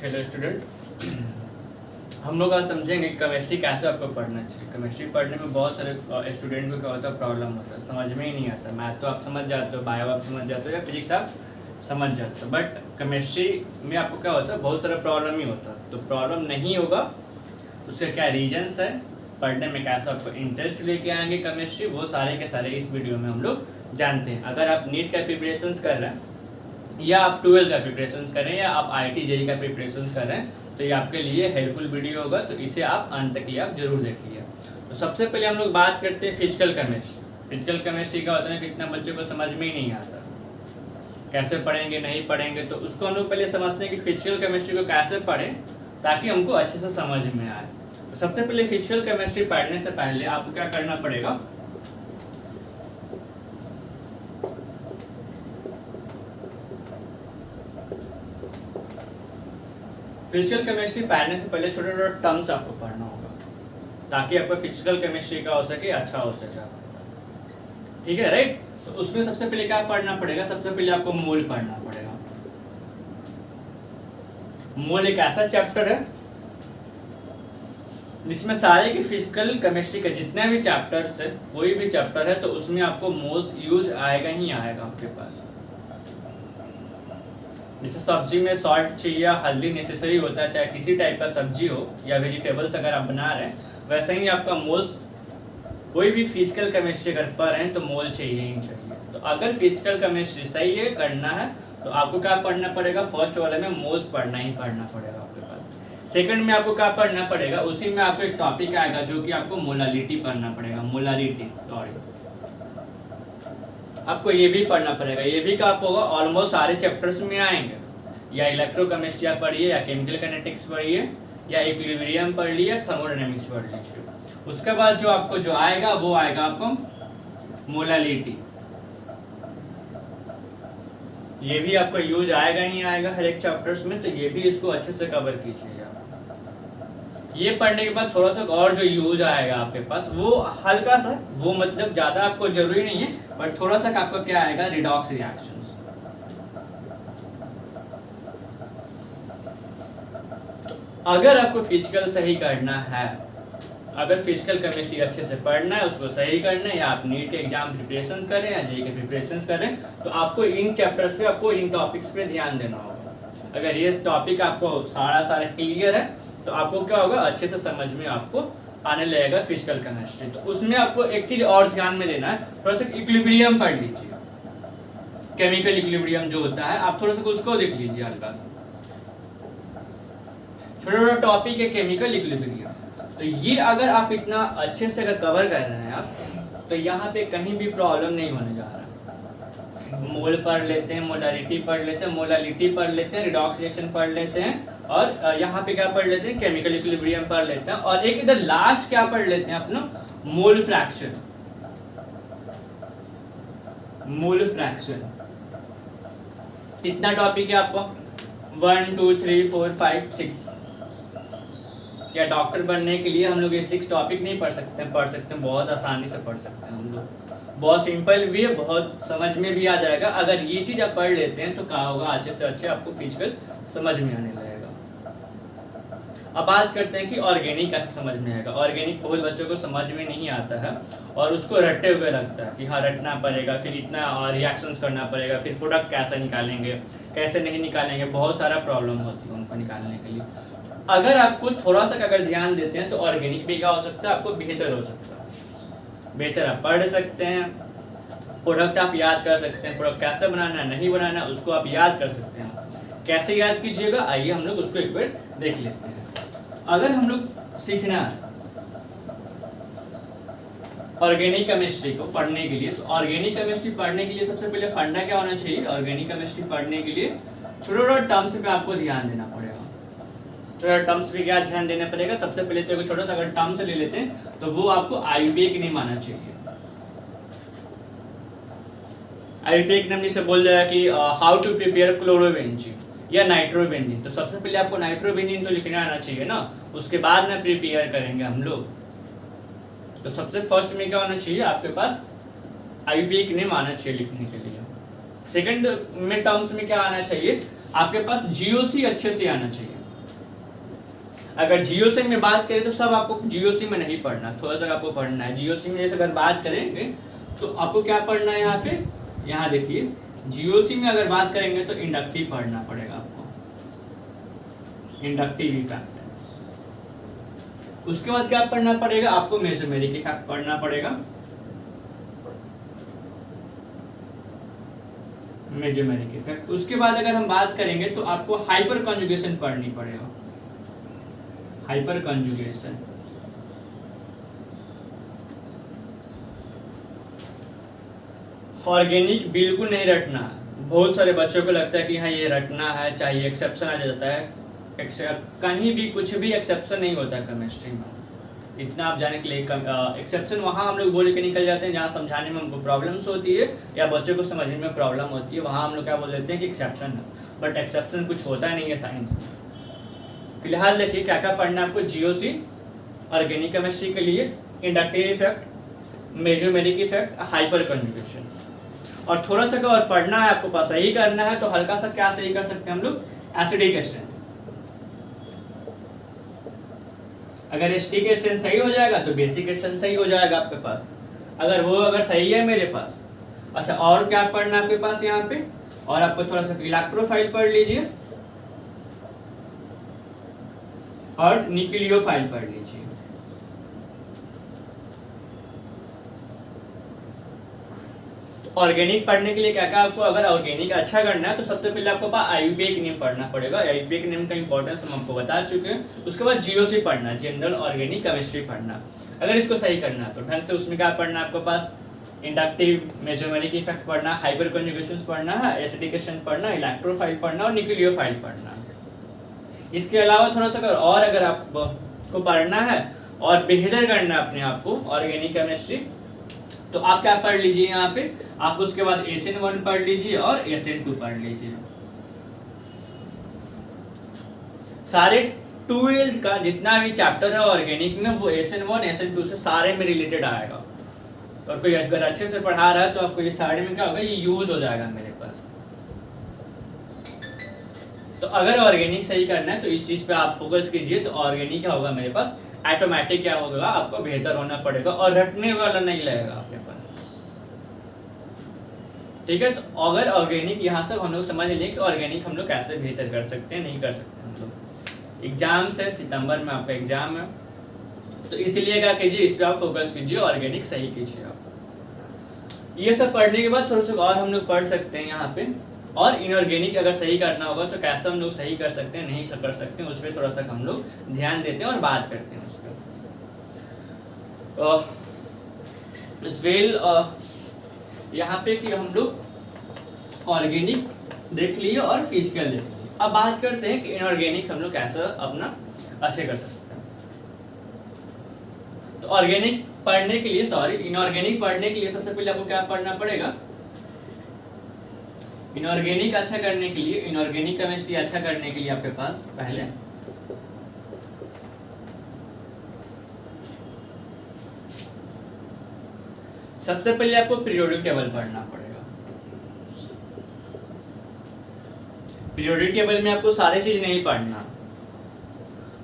Hello student, हम लोग आज समझेंगे केमिस्ट्री कैसे आपको पढ़ना चाहिए। केमिस्ट्री पढ़ने में बहुत सारे स्टूडेंट को क्या होता है, प्रॉब्लम होता है, समझ में ही नहीं आता। मैथ तो आप समझ जाते हो, बायो आप समझ जाते हो, या फिजिक्स आप समझ जाते हो, बट केमिस्ट्री में आपको क्या होता है, बहुत सारा प्रॉब्लम ही होता है। तो प्रॉब्लम नहीं होगा, उसके क्या रीजन्स है, पढ़ने में कैसे आपको इंटरेस्ट लेके आएंगे केमिस्ट्री, वो सारे के सारे इस वीडियो में हम लोग जानते हैं। अगर आप नीट का प्रिपरेशन कर रहे हैं, या आप 12 का प्रिपरेशन कर रहे हैं, या आप IIT JEE का प्रिपरेशन कर रहे हैं, तो ये आपके लिए हेल्पफुल वीडियो होगा। तो इसे आप अंत तक आप जरूर देखिए। तो सबसे पहले हम लोग बात करते हैं फिजिकल केमिस्ट्री। फिजिकल केमिस्ट्री का होता है कितना बच्चों को समझ में ही नहीं आता, कैसे पढ़ेंगे नहीं पढ़ेंगे। तो उसको हम लोग पहले समझते हैं कि फिजिकल केमिस्ट्री को कैसे पढ़ें ताकि हमको अच्छे से समझ में आए। तो सबसे पहले फिजिकल केमिस्ट्री पढ़ने से पहले आपको क्या करना पड़ेगा, फिजिकल केमिस्ट्री पढ़ने से पहले छोटे छोटे टर्म्स आपको पढ़ना होगा ताकि आपका फिजिकल केमिस्ट्री का हो सके, अच्छा हो सके। ठीक है, राइट। तो उसमें सबसे पहले क्या पढ़ना पड़ेगा, सबसे पहले आपको मोल पढ़ना पड़ेगा। मोल एक ऐसा चैप्टर है जिसमें सारे के फिजिकल केमिस्ट्री के जितने भी चैप्टर्स है, कोई भी चैप्टर है तो उसमें आपको मोल्स यूज आएगा ही आएगा आपके पास। जैसे सब्जी में सॉल्ट चाहिए, हल्दी नेसेसरी होता है, चाहे किसी टाइप का सब्जी हो या वेजिटेबल्स अगर आप बना रहे हैं, वैसे ही आपका मोल्स कोई भी फिजिकल केमिस्ट्री अगर पढ़ रहे हैं तो मोल चाहिए ही चाहिए। तो अगर फिजिकल केमिस्ट्री सही है करना है तो आपको क्या पढ़ना पड़ेगा, फर्स्ट वाले में मोल्स पढ़ना ही पढ़ना पड़ेगा आपके पास। सेकंड में आपको क्या पढ़ना पड़ेगा, उसी में आपको एक टॉपिक आएगा जो कि आपको मोलालिटी पढ़ना पड़ेगा। मोलालिटी सॉरी आपको ये भी पढ़ना पड़ेगा। ये भी क्या होगा, ऑलमोस्ट सारे चैप्टर्स में आएंगे। या इलेक्ट्रोकेमिस्ट्री आप पढ़िए, या केमिकल काइनेटिक्स पढ़िए, या इक्विलिब्रियम पढ़ लिया, थर्मोडायनेमिक्स पढ़ लीजिए। उसके बाद जो आपको जो आएगा वो आएगा आपको मोलालिटी। ये भी आपको यूज आएगा ही आएगा हर एक चैप्टर्स में, तो ये भी इसको अच्छे से कवर कीजिएगा। ये पढ़ने के बाद थोड़ा सा और जो यूज आएगा आपके पास वो हल्का सा, वो मतलब ज्यादा आपको जरूरी नहीं है, बट थोड़ा सा आपको क्या आएगा, रिडॉक्स रिएक्शंस। तो अगर आपको फिजिकल सही करना है, अगर फिजिकल केमिस्ट्री अच्छे से पढ़ना है, उसको सही करना है, या आप नीट के एग्जाम प्रिपरेशन कर रहे हैं या JEE के प्रिपरेशन कर रहे हैं, तो आपको इन चैप्टर्स पे, आपको इन टॉपिक्स पे ध्यान देना होगा। अगर ये टॉपिक आपको सारा क्लियर है तो आपको क्या होगा, अच्छे से समझ में आपको आने लगेगा फिजिकल केमिस्ट्री। तो उसमें आपको एक चीज और ध्यान में देना है, थोड़ा सा इक्विलिब्रियम पढ़ लीजिए। केमिकल इक्विलिब्रियम जो होता है, आप थोड़ा सा उसको देख लीजिए हल्का सा। छोटा टॉपिक है केमिकल इक्विलिब्रियम। तो ये अगर आप इतना अच्छे से अगर कवर कर रहे हैं आप, तो यहाँ पे कहीं भी प्रॉब्लम नहीं होने जा रहा। मोल पढ़ लेते हैं, मोलालिटी पढ़ लेते हैं, मोलालिटी पढ़ लेते हैं, रिडॉक्स रिएक्शन पढ़ लेते हैं, और यहाँ पे क्या पढ़ लेते हैं, केमिकल इक्विलिब्रियम पढ़ लेते हैं, और एक इधर लास्ट क्या पढ़ लेते हैं अपना, मोल फ्रैक्शन। मोल फ्रैक्शन कितना टॉपिक है आपको, 1 2 3 4 5 6। क्या डॉक्टर बनने के लिए हम लोग ये 6 टॉपिक नहीं पढ़ सकते हैं? पढ़ सकते हैं, बहुत आसानी से पढ़ सकते हैं हम लोग। बहुत सिंपल भी है, बहुत समझ में भी आ जाएगा। अगर ये चीज़ आप पढ़ लेते हैं तो क्या होगा, अच्छे से अच्छे आपको फिजिकल समझ में आने लगेगा। अब बात करते हैं कि ऑर्गेनिक कैसे समझ में आएगा। ऑर्गेनिक बहुत बच्चों को समझ में नहीं आता है और उसको रटते हुए लगता है कि हाँ रटना पड़ेगा, फिर इतना रिएक्शंस करना पड़ेगा, फिर प्रोडक्ट कैसे निकालेंगे, कैसे नहीं निकालेंगे, बहुत सारा प्रॉब्लम होती है उनको निकालने के लिए। अगर आपको थोड़ा सा अगर ध्यान देते हैं तो ऑर्गेनिक भी क्या हो सकता है, आपको बेहतर हो सकता है। बेहतर आप पढ़ सकते हैं, प्रोडक्ट आप याद कर सकते हैं, प्रोडक्ट कैसे बनाना है नहीं बनाना है उसको आप याद कर सकते हैं। कैसे याद कीजिएगा, आइए हम लोग उसको एक बार देख लेते हैं। अगर हम लोग सीखना है ऑर्गेनिक केमिस्ट्री को पढ़ने के लिए, तो ऑर्गेनिक केमिस्ट्री पढ़ने के लिए सबसे पहले फंडा क्या होना चाहिए, ऑर्गेनिक केमिस्ट्री पढ़ने के लिए छोटे छोटे टर्म्स पे आपको ध्यान देना पड़ेगा। छोटा टर्म्स पे क्या ध्यान देना पड़ेगा, सबसे पहले तो छोटा सा अगर टर्म्स ले लेते हैं तो वो आपको IUPAC नहीं मानना चाहिए। IUPAC नाम से बोल जाएगा कि हाउ टू प्रिपेयर क्लोरोबेंजीन या नाइट्रोबेंजीन। तो सबसे पहले आपको नाइट्रोबेंजीन तो लिखना आना चाहिए ना, उसके बाद ना प्रिपेयर करेंगे हम लोग। तो सबसे फर्स्ट में क्या होना चाहिए आपके पास, IUPAC नहीं मानना चाहिए लिखने के लिए। सेकंड में टर्म्स में क्या आना चाहिए, आपके पास GOC अच्छे से आना चाहिए। अगर जीओसी में बात करें तो सब आपको जीओसी में नहीं पढ़ना, थोड़ा सा आपको पढ़ना है। जीओसी में जैसे अगर बात करेंगे तो आपको क्या पढ़ना है यहाँ पे, यहाँ देखिए जीओसी में अगर बात करेंगे तो इंडक्टिव पढ़ना पड़ेगा आपको, इंडक्टिव इफेक्ट। उसके बाद क्या पढ़ना पड़ेगा आपको, मेसोमेरिक इफेक्ट पढ़ना पड़ेगा, मेसोमेरिक इफेक्ट। उसके बाद अगर हम बात करेंगे तो आपको हाइपर कंजुगेशन पढ़नी पड़ेगा, हाइपर कंजुगेशन। ऑर्गेनिक बिल्कुल नहीं रटना। बहुत सारे बच्चों को लगता है कि हाँ ये रटना है, चाहिए एक्सेप्शन आ जाता है। कहीं भी कुछ भी एक्सेप्शन नहीं होता केमिस्ट्री में, इतना आप जाने के लिए। एक्सेप्शन वहाँ हम लोग बोल के निकल जाते हैं जहाँ समझाने में हमको प्रॉब्लम्स होती है या बच्चों को समझने में प्रॉब्लम होती है, वहाँ हम लोग क्या बोल देते हैं कि एक्सेप्शन है, बट एक्सेप्शन कुछ होता नहीं है साइंस में। फिलहाल देखिए क्या क्या पढ़ना है आपको, जीओसी ऑर्गेनिक केमिस्ट्री के लिए, inductive effect, mesomeric effect, hyper conjugation. और थोड़ा सा और पढ़ना है आपको पास, सही करना है तो हल्का सा क्या सही कर सकते हैं हम लोग, एसिडिक स्ट्रेंथ। अगर एसिडिक स्ट्रेंथ सही हो जाएगा तो बेसिक स्ट्रेंथ सही हो जाएगा आपके पास, अगर वो अगर सही है मेरे पास। अच्छा और क्या पढ़ना है आपके पास यहाँ पे, और आपको थोड़ा सा इलेक्ट्रोफाइल पढ़ लीजिए और न्यूक्लियोफाइल पढ़ लीजिए। ऑर्गेनिक पढ़ने के लिए क्या क्या आपको, अगर ऑर्गेनिक अच्छा करना है तो सबसे पहले आपको IUPAC नेम पढ़ना पड़ेगा। IUPAC नेम का इंपॉर्टेंस हम आपको बता चुके हैं। उसके बाद जीओसी पढ़ना, जनरल ऑर्गेनिक केमिस्ट्री पढ़ना। अगर इसको सही करना है तो ढंग से उसमें क्या पढ़ना है आपके पास, इंडक्टिव, मेसोमेरिक इफेक्ट पढ़ना, हाइपर कंजुगेशंस पढ़ना है, एसिडिक स्ट्रेंथ पढ़ना, इलेक्ट्रोफाइल पढ़ना और न्यूक्लियोफाइल पढ़ना। इसके अलावा थोड़ा सा और अगर आपको पढ़ना है और बेहतर करना है अपने आप को ऑर्गेनिक केमिस्ट्री, तो आप क्या पढ़ लीजिए यहाँ पे, आप उसके बाद SN1 पढ़ लीजिए और SN2 पढ़ लीजिए। सारे 12th का जितना भी चैप्टर है ऑर्गेनिक में वो SN1 SN2 से सारे में रिलेटेड आएगा। तो कोई अगर अच्छे से पढ़ा रहा है तो आपको ये सारे में क्या होगा, ये यूज हो जाएगा मेरे पास। तो अगर ऑर्गेनिक सही करना है तो इस चीज पे आप फोकस कीजिए, तो ऑर्गेनिक क्या होगा मेरे पास, ऑटोमेटिक क्या होगा, आपको बेहतर होना पड़ेगा और रटने वाला नहीं लगेगा आपके पास। ठीक है, तो अगर ऑर्गेनिक यहाँ से हम लोग समझ लें कि ऑर्गेनिक हम लोग कैसे बेहतर कर सकते हैं, नहीं कर सकते हम लोग। एग्जाम्स है, सितंबर में आपका एग्जाम है, तो इसलिए क्या कीजिए, इस पर आप फोकस कीजिए, ऑर्गेनिक सही कीजिए आप। ये सब पढ़ने के बाद थोड़ा सा और हम लोग पढ़ सकते हैं यहाँ पे, और इनऑर्गेनिक अगर सही करना होगा तो कैसे हम लोग सही कर सकते हैं, नहीं कर सकते हैं, उस पर थोड़ा सा हम लोग ध्यान देते हैं और बात करते हैं उस पर। यहाँ पे कि हम लोग ऑर्गेनिक देख लिए और फिजिकल देख लिए। अब बात करते हैं कि इनऑर्गेनिक हम लोग कैसे अपना ऐसे कर सकते हैं। तो ऑर्गेनिक पढ़ने के लिए, इनऑर्गेनिक पढ़ने के लिए सबसे पहले आपको क्या पढ़ना पड़ेगा, इनऑर्गेनिक अच्छा करने के लिए, इनऑर्गेनिक केमिस्ट्री अच्छा करने के लिए आपके पास पहले सबसे पहले आपको पीरियोडिक टेबल पढ़ना पड़ेगा। पीरियोडिक टेबल में आपको सारी चीज नहीं पढ़ना,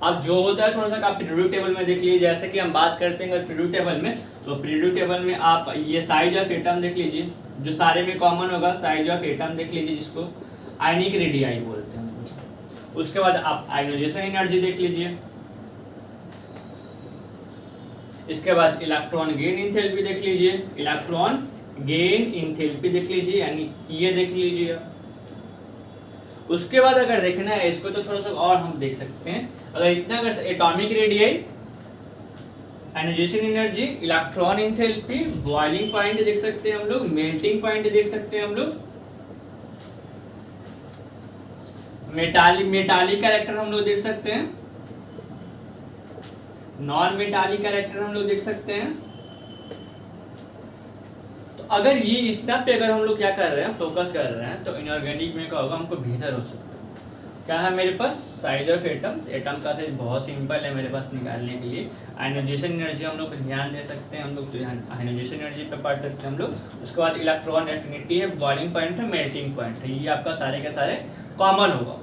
अब जो होता है थोड़ा सा आप पीरियोडिक टेबल में देख लीजिए। जैसे कि हम बात करते हैं पीरियोडिक टेबल में, तो पीरियोडिक टेबल में आप ये साइज ऑफ एटम देख लीजिए, जो सारे में कॉमन होगा, साइज ऑफ एटम देख लीजिए, जिसको आयनिक रेडियाई बोलते हैं। उसके बाद आप आयोनाइजेशन एनर्जी देख लीजिए, इसके बाद इलेक्ट्रॉन गेन एंथैल्पी देख लीजिए, इलेक्ट्रॉन गेन एंथैल्पी देख लीजिए, यानी ये देख लीजिए। उसके बाद अगर देखना है इसको तो थोड़ा सा और हम देख सकते हैं, अगर इतना अगर atomic radii, ionisation energy, electron enthalpy, boiling point देख सकते हैं हम लोग, मेल्टिंग पॉइंट देख सकते हैं हम लोग, मेटालिक कैरेक्टर हम लोग देख सकते हैं, नॉन मेटालिक कैरेक्टर हम लोग देख सकते हैं। तो अगर ये इस पे अगर हम लोग क्या कर रहे हैं, फोकस कर रहे हैं, तो इनऑर्गेनिक में क्या होगा, हमको बेहतर हो सकता है। क्या है मेरे पास, साइज ऑफ एटम्स, एटम का साइज बहुत सिंपल है मेरे पास निकालने के लिए। आयोनाइजेशन एनर्जी हम लोग ध्यान दे सकते हैं, हम लोग आयोनाइजेशन एनर्जी पे पढ़ सकते हैं हम लोग। उसके बाद इलेक्ट्रॉन एफिनिटी है, बॉइलिंग पॉइंट है, मेल्टिंग पॉइंट है, ये आपका सारे के सारे कॉमन होगा।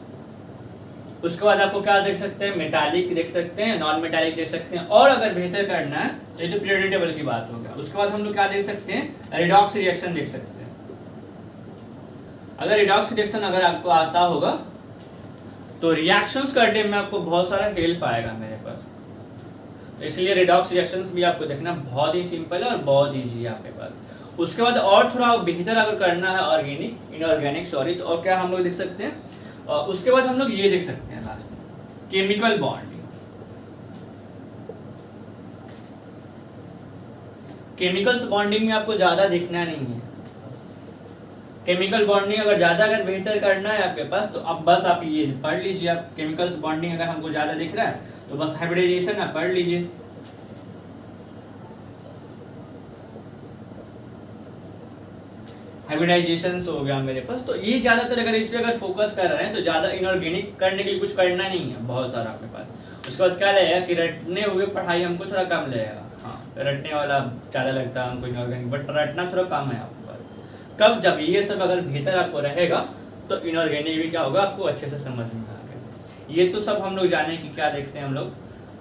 उसके बाद आपको क्या देख सकते हैं, मेटालिक देख सकते हैं, नॉन मेटालिक देख सकते हैं। और अगर बेहतर करना है, ये तो पीरियोडिक टेबल की बात हो गया। उसके बाद हम लोग क्या देख सकते हैं, रिडॉक्स रिएक्शन देख सकते हैं। अगर रिडॉक्स रिएक्शन अगर आपको आता होगा तो रिएक्शंस करने में आपको बहुत सारा हेल्प आएगा मेरे पास। तो इसलिए रिडॉक्स रिएक्शंस भी आपको देखना बहुत ही सिंपल है और बहुत ईजी है आपके पास। उसके बाद और थोड़ा बेहतर अगर करना है ऑर्गेनिक इनऑर्गेनिक सॉरी, तो और क्या हम लोग देख सकते हैं, उसके बाद हम लोग ये देख सकते हैं लास्ट में केमिकल बॉन्डिंग। केमिकल्स बॉन्डिंग में आपको ज्यादा देखना नहीं है। केमिकल बॉन्डिंग अगर ज्यादा अगर बेहतर करना है आपके पास तो अब बस आप ये पढ़ लीजिए। आप केमिकल्स बॉन्डिंग अगर हमको ज्यादा दिख रहा है तो बस हाइब्रिडाइजेशन आप पढ़ लीजिए। हाइब्रिडाइजेशन हो गया मेरे पास। तो ये ज्यादातर अगर इस पे अगर फोकस कर रहे हैं तो ज्यादा इनऑर्गेनिक करने के लिए कुछ करना नहीं है बहुत सारा आपके पास। उसके बाद क्या लगेगा कि रटने हुए पढ़ाई हमको थोड़ा कम लगेगा। हाँ, रटने वाला ज्यादा लगता है हमको इनऑर्गेनिक, बट रटना थोड़ा कम है आपके पास। कब, जब ये सब अगर बेहतर आपको रहेगा तो इनऑर्गेनिक भी क्या होगा आपको अच्छे से समझ में आ गया। ये तो सब हम लोग जाने कि क्या देखते हैं हम लोग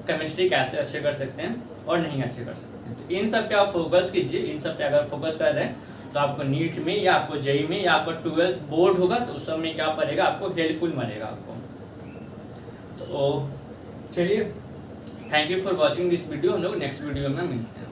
केमिस्ट्री कैसे अच्छे कर सकते हैं और नहीं अच्छे कर सकते हैं। तो इन सब पे आप फोकस कीजिए। इन सब पे अगर फोकस कर रहे हैं तो आपको नीट में या आपको जेई में या आपका 12th बोर्ड होगा तो उस सब में क्या पड़ेगा आपको, हेल्पफुल मिलेगा आपको। तो चलिए, thank you for watching this video. हम लोग नेक्स्ट वीडियो में मिलते हैं।